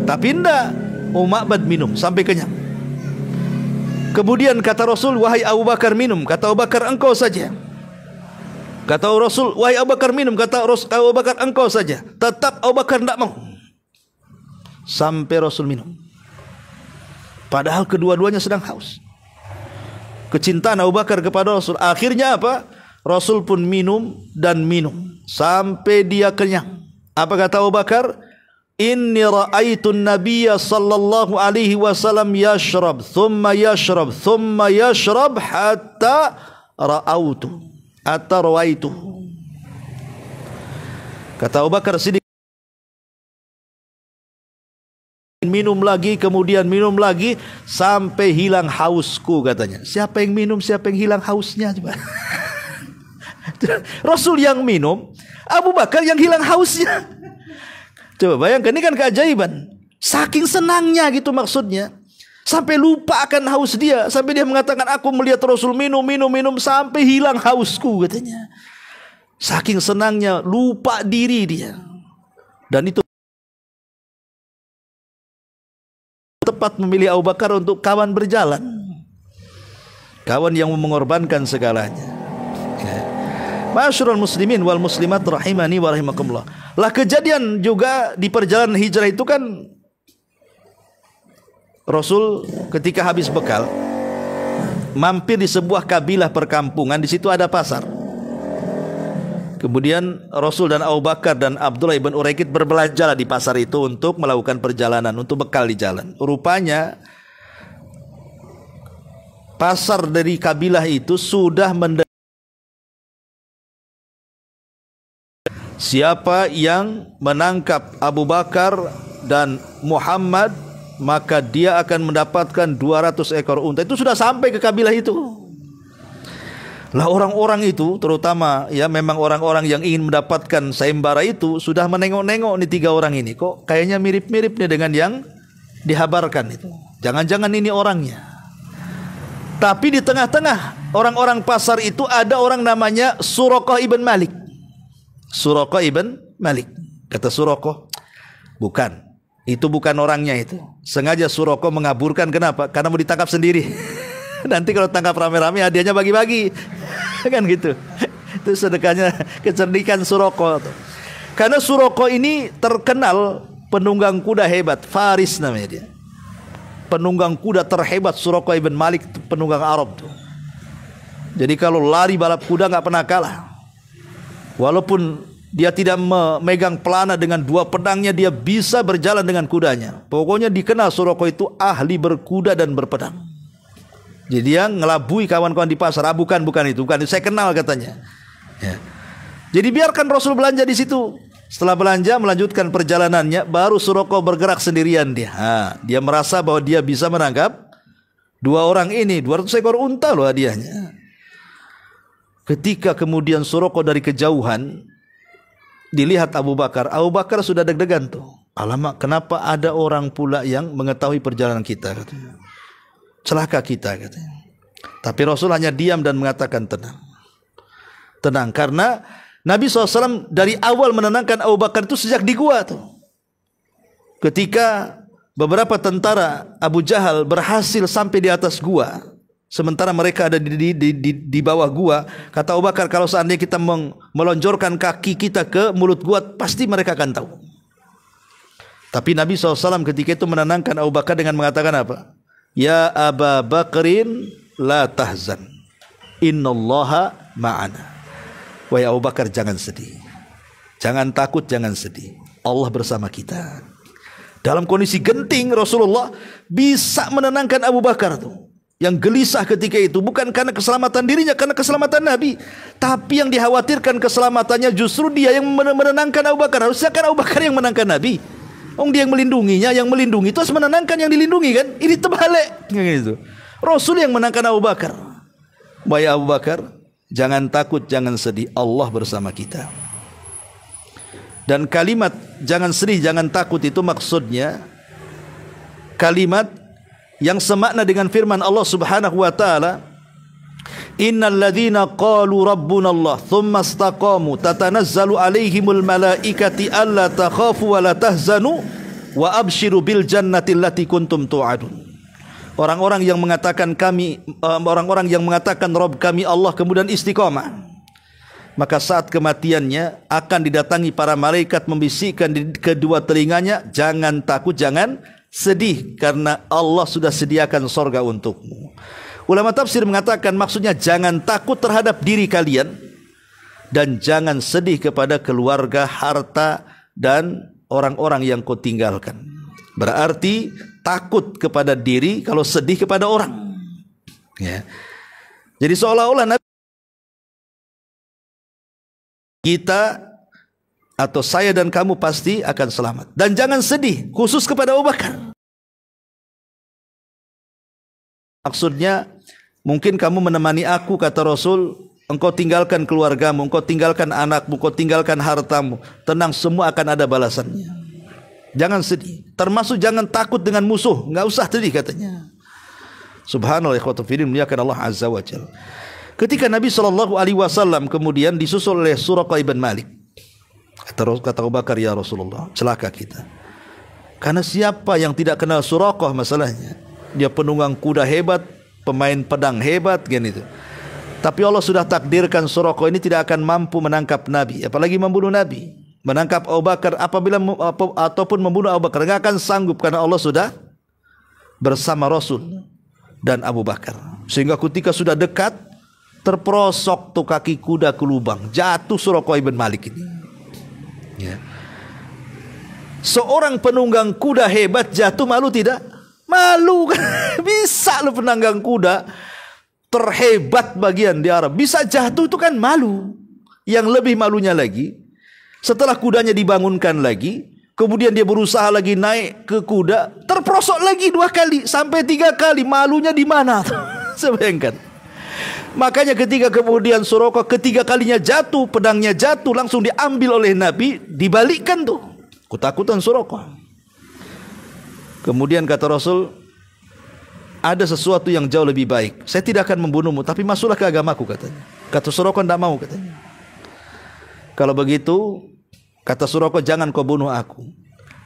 Tapi enggak, Ummu Ma'bad minum sampai kenyang. Kemudian kata Rasul, wahai Abu Bakar minum. Kata Abu Bakar, engkau saja. Kata Rasul, wahai Abu Bakar minum. Kata Abu Bakar, engkau saja. Tetap Abu Bakar enggak mau. Sampai Rasul minum. Padahal kedua-duanya sedang haus. Kecintaan Abu Bakar kepada Rasul. Akhirnya apa? Rasul pun minum dan minum sampai dia kenyang. Apa kata Abu Bakar? Inni ra'aitun nabiyya sallallahu alaihi wasallam yashrab thumma yashrab thumma yashrab hatta rawaitu. Kata Abu Bakar Siddiq minum lagi, kemudian minum lagi sampai hilang hausku katanya. Siapa yang minum, siapa yang hilang hausnya coba? Rasul yang minum, Abu Bakar yang hilang hausnya. Coba bayangkan, ini kan keajaiban. Saking senangnya gitu maksudnya. Sampai lupa akan haus dia. Sampai dia mengatakan, aku melihat Rasul minum sampai hilang hausku katanya. Saking senangnya, lupa diri dia. Dan itu tepat memilih Abu Bakar untuk kawan berjalan. Kawan yang mengorbankan segalanya. Ma'asyiral muslimin wal muslimat rahimani wa rahimakumullah. Lah kejadian juga di perjalanan hijrah itu kan, Rasul ketika habis bekal mampir di sebuah kabilah perkampungan, di situ ada pasar. Kemudian Rasul dan Abu Bakar dan Abdullah ibn Uraikid berbelanja di pasar itu untuk melakukan perjalanan, untuk bekal di jalan. Rupanya pasar dari kabilah itu sudah siapa yang menangkap Abu Bakar dan Muhammad, maka dia akan mendapatkan 200 ekor unta. Itu sudah sampai ke kabilah itu. Lah orang-orang itu, terutama ya memang orang-orang yang ingin mendapatkan sayembara itu, sudah menengok-nengok nih 3 orang ini. Kok kayaknya mirip-mirip nih dengan yang dihabarkan itu. Jangan-jangan ini orangnya. Tapi di tengah-tengah orang-orang pasar itu ada orang namanya Suraqah ibn Malik. Suraqah ibn Malik. Kata Suraqah, bukan, itu bukan orangnya itu. Sengaja Suraqah mengaburkan. Kenapa? Karena mau ditangkap sendiri. Nanti kalau tangkap rame-rame hadiahnya bagi-bagi. Kan gitu. Itu sedekahnya kecerdikan Suraqah. Karena Suraqah ini terkenal penunggang kuda hebat, Faris namanya dia. Penunggang kuda terhebat Suraqah ibn Malik, penunggang Arab tuh. Jadi kalau lari balap kuda nggak pernah kalah. Walaupun dia tidak memegang pelana, dengan 2 pedangnya dia bisa berjalan dengan kudanya. Pokoknya dikenal Suraqah itu ahli berkuda dan berpedang. Jadi dia ngelabui kawan-kawan di pasar. Bukan itu, saya kenal katanya. Ya. Jadi biarkan Rasul belanja di situ. Setelah belanja melanjutkan perjalanannya, baru Suraqah bergerak sendirian dia. Dia merasa bahwa dia bisa menangkap 2 orang ini, 200 ekor unta loh hadiahnya. Ketika kemudian Suraqah dari kejauhan dilihat Abu Bakar sudah deg-degan tuh. Alamak, kenapa ada orang pula yang mengetahui perjalanan kita katanya. Celaka kita katanya. Tapi Rasul hanya diam dan mengatakan tenang. Tenang, karena Nabi SAW dari awal menenangkan Abu Bakar itu sejak di gua tuh. Ketika beberapa tentara Abu Jahal berhasil sampai di atas gua, sementara mereka ada di bawah gua, kata Abu Bakar, kalau seandainya kita melonjorkan kaki kita ke mulut gua, pasti mereka akan tahu. Tapi Nabi SAW ketika itu menenangkan Abu Bakar dengan mengatakan apa? Ya Aba Bakrin la tahzan, innallaha ma'ana. Wahai Abu Bakar, jangan sedih, jangan takut, jangan sedih, Allah bersama kita. Dalam kondisi genting, Rasulullah bisa menenangkan Abu Bakar tuh, yang gelisah ketika itu, bukan karena keselamatan dirinya, karena keselamatan Nabi. Tapi yang dikhawatirkan keselamatannya justru dia yang menenangkan Abu Bakar. Harusnya kan Abu Bakar yang menenangkan Nabi. Dia yang melindunginya, yang melindungi itu harus menenangkan yang dilindungi kan. Ini terbalik gitu. Rasul yang menenangkan Abu Bakar. Wahai Abu Bakar, jangan takut, jangan sedih, Allah bersama kita. Dan kalimat jangan sedih, jangan takut itu maksudnya kalimat yang semakna dengan firman Allah Subhanahu wa taala, innal ladzina qalu rabbuna Allah tsumma istaqamu tatanazzalu alaihimul malaikati alla takhafu wa la tahzanu wa abshiru bil jannati allati kuntum tu'adun. Orang-orang yang mengatakan Rabb kami Allah kemudian istiqamah, maka saat kematiannya akan didatangi para malaikat membisikkan di kedua telinganya, jangan takut, jangan sedih, karena Allah sudah sediakan sorga untukmu. Ulama tafsir mengatakan maksudnya jangan takut terhadap diri kalian dan jangan sedih kepada keluarga, harta dan orang-orang yang kau tinggalkan. Berarti takut kepada diri, kalau sedih kepada orang. Ya. Jadi seolah-olah kita atau saya dan kamu pasti akan selamat. Dan jangan sedih, khusus kepada Abu Bakar. Maksudnya, mungkin kamu menemani aku, kata Rasul, engkau tinggalkan keluargamu, engkau tinggalkan anakmu, engkau tinggalkan hartamu. Tenang, semua akan ada balasannya. Jangan sedih. Termasuk jangan takut dengan musuh. Enggak usah sedih katanya. Subhanallah, ikhwatu fillah, muliakan Allah Azza wa Jalla. Ketika Nabi SAW kemudian disusul oleh Suraqah ibn Malik. Kata Abu Bakar, ya Rasulullah, celaka kita. Karena siapa yang tidak kenal Suraqah masalahnya? Dia penunggang kuda hebat, pemain pedang hebat, gitu. Tapi Allah sudah takdirkan Suraqah ini tidak akan mampu menangkap Nabi, apalagi membunuh Nabi. Menangkap Abu Bakar ataupun membunuh Abu Bakar, tidak akan sanggup karena Allah sudah bersama Rasul dan Abu Bakar. Sehingga ketika sudah dekat, terperosok tuh kaki kuda ke lubang, jatuh Suraqah ibn Malik ini. Ya. Seorang penunggang kuda hebat jatuh, malu tidak? Malu kan? Bisa lo penunggang kuda terhebat bagian di Arab bisa jatuh, itu kan malu. Yang lebih malunya lagi, setelah kudanya dibangunkan lagi, kemudian dia berusaha lagi naik ke kuda, terperosok lagi 2 kali sampai 3 kali. Malunya di mana? Bayangkan. Makanya ketika kemudian Suraqah ketiga kalinya jatuh, pedangnya jatuh, langsung diambil oleh Nabi, dibalikkan tuh. Ketakutan Suraqah. Kemudian kata Rasul, ada sesuatu yang jauh lebih baik. Saya tidak akan membunuhmu, tapi masuklah ke agamaku, katanya. Kata Suraqah, tidak mau, katanya. Kalau begitu, kata Suraqah, jangan kau bunuh aku.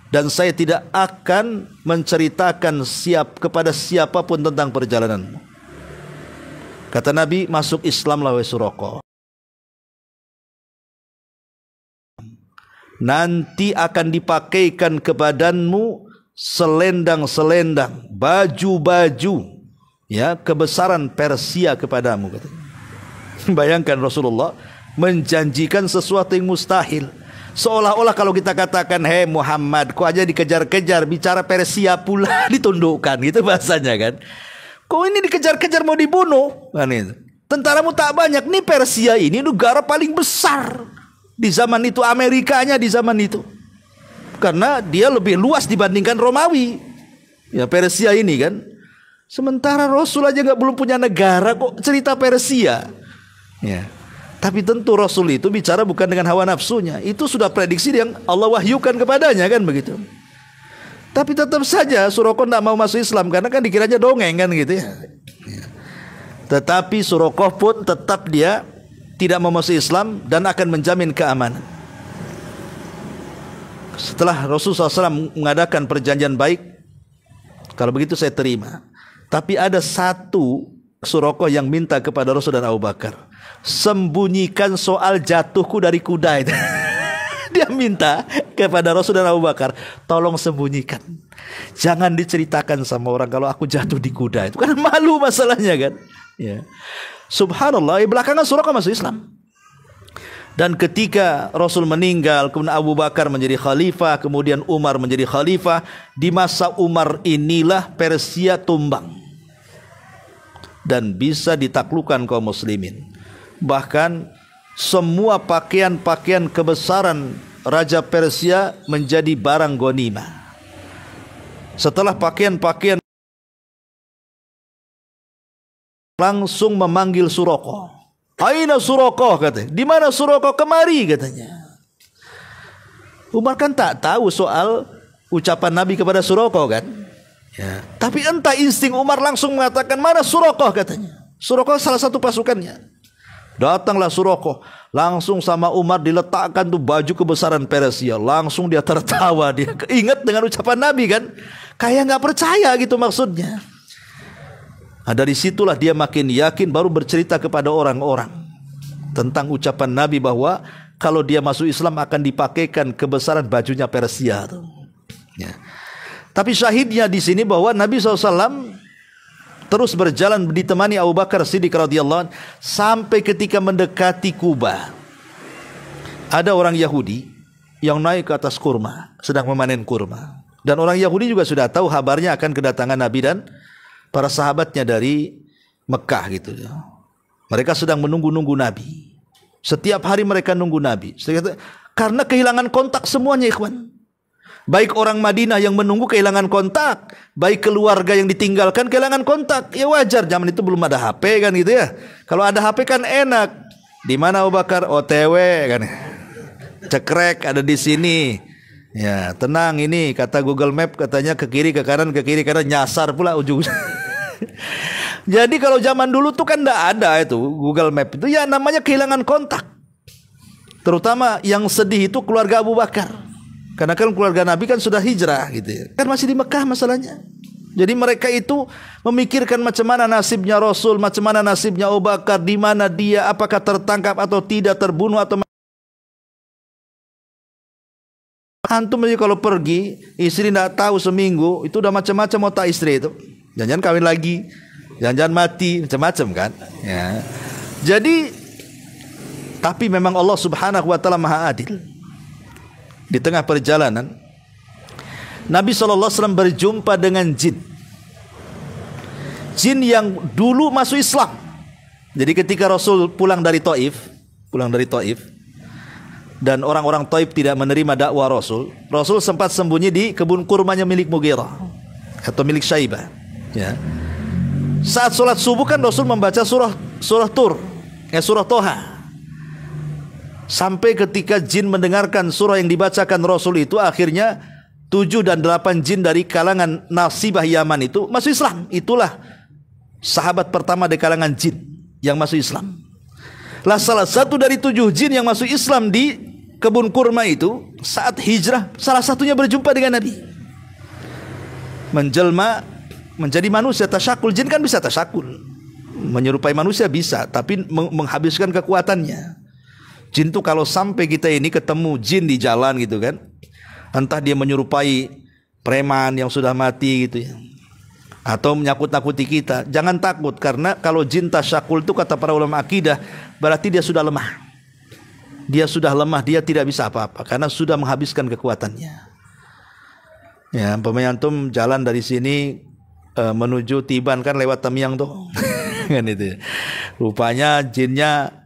Dan saya tidak akan menceritakan kepada siapapun tentang perjalananmu. Kata Nabi, masuk Islamlah wahai Suraqah. Nanti akan dipakaikan ke badanmu selendang-selendang, baju-baju, ya, kebesaran Persia kepadamu, katanya. Bayangkan Rasulullah menjanjikan sesuatu yang mustahil. Seolah-olah kalau kita katakan, hei Muhammad, kok aja dikejar-kejar, bicara Persia pula ditundukkan, gitu bahasanya kan. Kok ini dikejar-kejar mau dibunuh? Kan itu. Tentaramu tak banyak. Nih Persia ini negara paling besar di zaman itu, Amerikanya di zaman itu. Karena dia lebih luas dibandingkan Romawi. Ya, Persia ini kan. Sementara Rasul aja belum punya negara, kok cerita Persia. Ya. Tapi tentu Rasul itu bicara bukan dengan hawa nafsunya. Itu sudah prediksi yang Allah wahyukan kepadanya, kan begitu. Tapi tetap saja Suraqah tidak mau masuk Islam karena kan dikiranya dongeng, kan gitu ya. Tetapi Suraqah pun tetap dia tidak mau masuk Islam dan akan menjamin keamanan. Setelah Rasulullah SAW mengadakan perjanjian baik, kalau begitu saya terima. Tapi ada satu Suraqah yang minta kepada Rasul dan Abu Bakar, sembunyikan soal jatuhku dari kuda itu. Dia minta kepada Rasul dan Abu Bakar, tolong sembunyikan, jangan diceritakan sama orang kalau aku jatuh di kuda. Itu kan malu masalahnya, kan ya. Subhanallah, belakangan Suraqah masuk Islam. Dan ketika Rasul meninggal, kemudian Abu Bakar menjadi khalifah, kemudian Umar menjadi khalifah. Di masa Umar inilah Persia tumbang dan bisa ditaklukkan kaum muslimin. Bahkan semua pakaian-pakaian kebesaran Raja Persia menjadi barang ghanimah. Setelah pakaian-pakaian, langsung memanggil Suraqah. Aina Suraqah, katanya. Di mana Suraqah? Kemari, katanya. Umar kan tak tahu soal ucapan Nabi kepada Suraqah, kan ya. Tapi entah insting Umar langsung mengatakan, mana Suraqah, katanya. Suraqah salah satu pasukannya. Datanglah Suraqah, langsung sama Umar diletakkan tuh baju kebesaran Persia. Langsung dia tertawa, dia ingat dengan ucapan Nabi, kan, kayak nggak percaya gitu maksudnya. Nah, dari situlah dia makin yakin, baru bercerita kepada orang-orang tentang ucapan Nabi bahwa kalau dia masuk Islam akan dipakaikan kebesaran bajunya Persia tuh. Ya. Tapi syahidnya di sini bahwa Nabi SAW terus berjalan ditemani Abu Bakar Siddiq radhiyallahu anhu sampai ketika mendekati Kuba. Ada orang Yahudi yang naik ke atas kurma, sedang memanen kurma. Dan orang Yahudi juga sudah tahu kabarnya akan kedatangan Nabi dan para sahabatnya dari Mekah gitu. Mereka sedang menunggu-nunggu Nabi. Setiap hari mereka nunggu Nabi. Karena kehilangan kontak semuanya, ikhwan. Baik orang Madinah yang menunggu kehilangan kontak, baik keluarga yang ditinggalkan kehilangan kontak. Ya wajar, zaman itu belum ada HP kan gitu ya. Kalau ada HP kan enak. Di mana Abu Bakar? OTW kan. Cekrek ada di sini. Ya, tenang ini kata Google Map katanya ke kiri ke kanan nyasar pula ujung. Jadi kalau zaman dulu tuh kan enggak ada itu Google Map itu, ya namanya kehilangan kontak. Terutama yang sedih itu keluarga Abu Bakar. Karena kan keluarga Nabi kan sudah hijrah gitu ya. Kan masih di Mekah masalahnya. Jadi mereka itu memikirkan macam mana nasibnya Rasul, macam mana nasibnya Abu Bakar, di mana dia, apakah tertangkap atau tidak, terbunuh atau antum aja kalau pergi, istri tidak tahu seminggu, itu udah macam-macam otak istri itu. Jangan kawin lagi, jangan mati, macam-macam kan. Ya. Jadi, tapi memang Allah Subhanahu Wa Taala Maha Adil. Di tengah perjalanan, Nabi SAW berjumpa dengan jin. Jin yang dulu masuk Islam. Jadi ketika Rasul pulang dari Taif, dan orang-orang Taif tidak menerima dakwah Rasul, Rasul sempat sembunyi di kebun kurmanya milik Mughirah atau milik Syaibah. Ya. Saat sholat subuh kan Rasul membaca surah Toha. Sampai ketika jin mendengarkan surah yang dibacakan Rasul itu, akhirnya 7 dan 8 jin dari kalangan Nasibah Yaman itu masuk Islam. Itulah sahabat pertama di kalangan jin yang masuk Islam. Lah salah satu dari 7 jin yang masuk Islam di kebun kurma itu, saat hijrah salah satunya berjumpa dengan Nabi. Menjelma menjadi manusia, tasyakul. Jin kan bisa tasyakul, menyerupai manusia bisa, tapi menghabiskan kekuatannya. Jin tuh kalau sampai kita ini ketemu jin di jalan gitu kan, entah dia menyerupai preman yang sudah mati gitu ya, atau menyakut-nakuti kita, jangan takut, karena kalau jin tasyakul itu kata para ulama akidah, berarti dia sudah lemah. Dia sudah lemah, dia tidak bisa apa-apa karena sudah menghabiskan kekuatannya. Ya, pemain antum jalan dari sini menuju Tiban kan lewat Tamiang tuh. Kan itu. Rupanya jinnya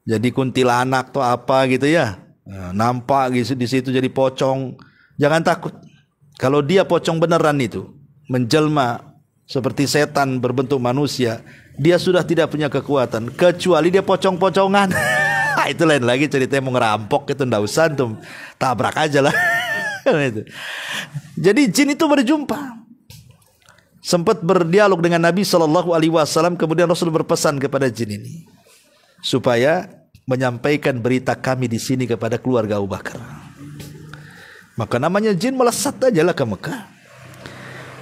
jadi kuntilanak atau apa gitu ya. Nampak gitu di situ jadi pocong. Jangan takut. Kalau dia pocong beneran itu, menjelma seperti setan berbentuk manusia, dia sudah tidak punya kekuatan kecuali dia pocong-pocongan. Itu lain lagi ceritanya, mau ngerampok itu ndak usah tuh, tabrak aja lah. Jadi jin itu berjumpa, sempat berdialog dengan Nabi SAW. Kemudian Rasul berpesan kepada jin ini supaya menyampaikan berita kami di sini kepada keluarga Abu Bakar. Maka namanya jin melesat aja lah ke Mekah.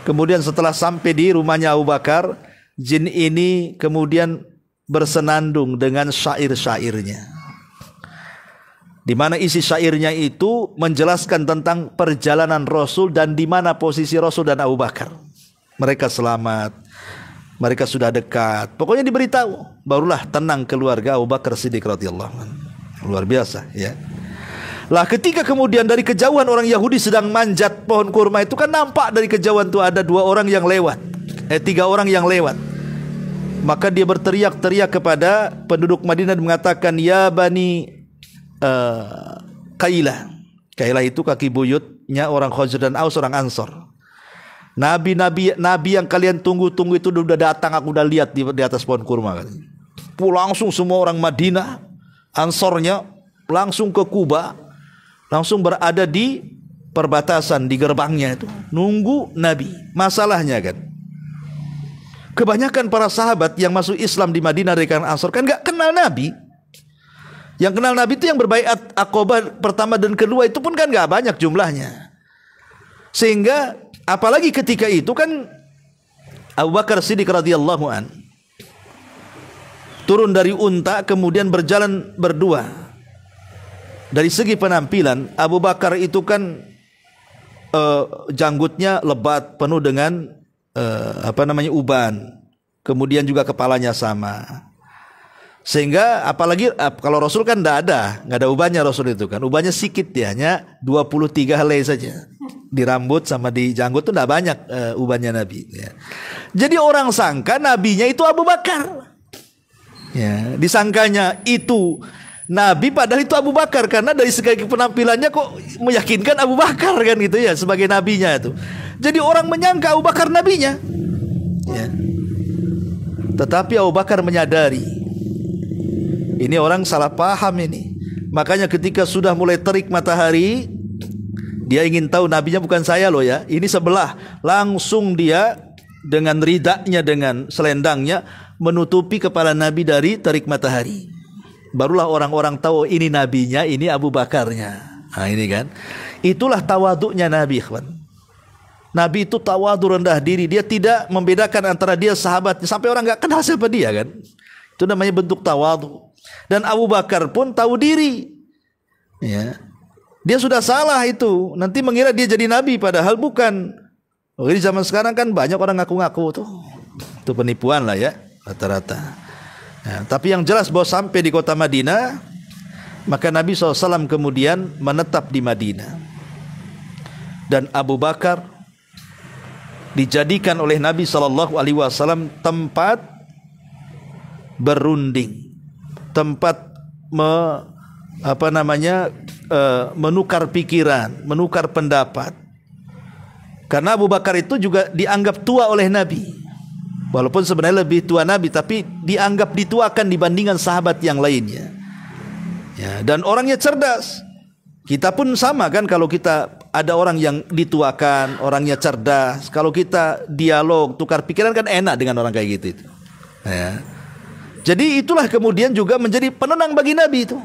Kemudian setelah sampai di rumahnya Abu Bakar, jin ini kemudian bersenandung dengan syair-syairnya, di mana isi syairnya itu menjelaskan tentang perjalanan Rasul dan di mana posisi Rasul dan Abu Bakar. Mereka selamat, mereka sudah dekat. Pokoknya diberitahu, barulah tenang keluarga Abu Bakar Siddiq radhiyallahu anhu. Luar biasa ya. Lah ketika kemudian dari kejauhan orang Yahudi sedang manjat pohon kurma itu, kan nampak dari kejauhan itu ada 2 orang yang lewat, 3 orang yang lewat. Maka dia berteriak-teriak kepada penduduk Madinah dan mengatakan, ya Bani Kailah. Kailah itu kaki buyutnya orang Khazraj dan Aus, orang Ansor. Nabi yang kalian tunggu-tunggu itu udah datang, aku udah lihat di atas pohon kurma. Langsung semua orang Madinah, Ansornya langsung ke Kuba, langsung berada di perbatasan, di gerbangnya itu, nunggu Nabi. Masalahnya kan, kebanyakan para sahabat yang masuk Islam di Madinah dari kalangan Ansor kan gak kenal Nabi. Yang kenal Nabi itu yang berbaiat Aqabah pertama dan kedua itu pun kan gak banyak jumlahnya. Sehingga apalagi ketika itu kan Abu Bakar Siddiq radhiyallahu an turun dari unta kemudian berjalan berdua. Dari segi penampilan Abu Bakar itu kan janggutnya lebat penuh dengan uban. Kemudian juga kepalanya sama. Sehingga apalagi kalau Rasul kan nggak ada ubannya Rasul itu kan, ubannya sedikit ya, hanya 23 helai saja. Di rambut sama di janggut tuh nggak banyak ubannya Nabi. Ya. Jadi orang sangka nabinya itu Abu Bakar. Ya, disangkanya itu Nabi padahal itu Abu Bakar, karena dari segi penampilannya kok meyakinkan Abu Bakar kan gitu ya sebagai nabinya itu. Jadi orang menyangka Abu Bakar nabinya. Ya. Tetapi Abu Bakar menyadari ini orang salah paham ini. Makanya ketika sudah mulai terik matahari, dia ingin tahu nabinya bukan saya loh ya, ini sebelah. Langsung dia dengan ridaknya, dengan selendangnya menutupi kepala Nabi dari terik matahari. Barulah orang-orang tahu ini nabinya, ini Abu Bakarnya. Nah ini kan, itulah tawaduknya Nabi, ikhwan. Nabi itu tawadu, rendah diri. Dia tidak membedakan antara dia sahabatnya, sampai orang nggak kenal siapa dia kan. Itu namanya bentuk tawadu. Dan Abu Bakar pun tahu diri. Ya. Dia sudah salah itu. Nanti mengira dia jadi nabi padahal bukan. Oh, di zaman sekarang kan banyak orang ngaku-ngaku tuh. Itu penipuan lah ya, rata-rata. Ya, tapi yang jelas bahwa sampai di kota Madinah, maka Nabi SAW kemudian menetap di Madinah. Dan Abu Bakar dijadikan oleh Nabi SAW tempat berunding, tempat menukar pikiran, menukar pendapat. Karena Abu Bakar itu juga dianggap tua oleh Nabi, walaupun sebenarnya lebih tua Nabi, tapi dianggap dituakan dibandingkan sahabat yang lainnya. Ya, dan orangnya cerdas. Kita pun sama kan, kalau kita ada orang yang dituakan, orangnya cerdas, kalau kita dialog, tukar pikiran kan enak dengan orang kayak gitu. Ya. Jadi itulah kemudian juga menjadi penenang bagi Nabi itu.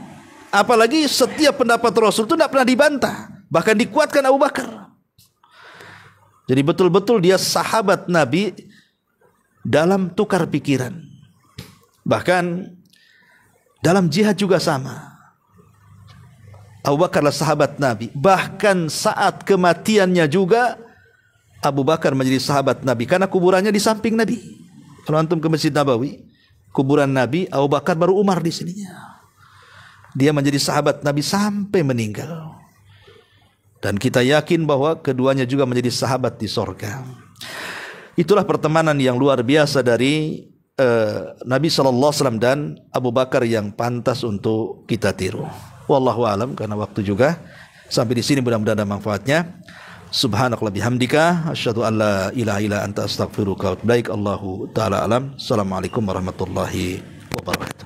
Apalagi setiap pendapat Rasul itu tidak pernah dibantah, bahkan dikuatkan Abu Bakar. Jadi betul-betul dia sahabat Nabi dalam tukar pikiran. Bahkan dalam jihad juga sama. Abu Bakarlah sahabat Nabi. Bahkan saat kematiannya juga Abu Bakar menjadi sahabat Nabi, karena kuburannya di samping Nabi. Kalau antum ke Masjid Nabawi, kuburan Nabi, Abu Bakar baru Umar di sininya. Dia menjadi sahabat Nabi sampai meninggal. Dan kita yakin bahwa keduanya juga menjadi sahabat di sorga. Itulah pertemanan yang luar biasa dari Nabi SAW dan Abu Bakar yang pantas untuk kita tiru. Wallahu alam, karena waktu juga. Sampai di sini mudah-mudahan ada manfaatnya. Subhanakallah bihamdika, asyhadu an la ilaha illa anta astaghfiruka wa atubu ilaik. Allahu taala alam. Assalamualaikum warahmatullahi wabarakatuh.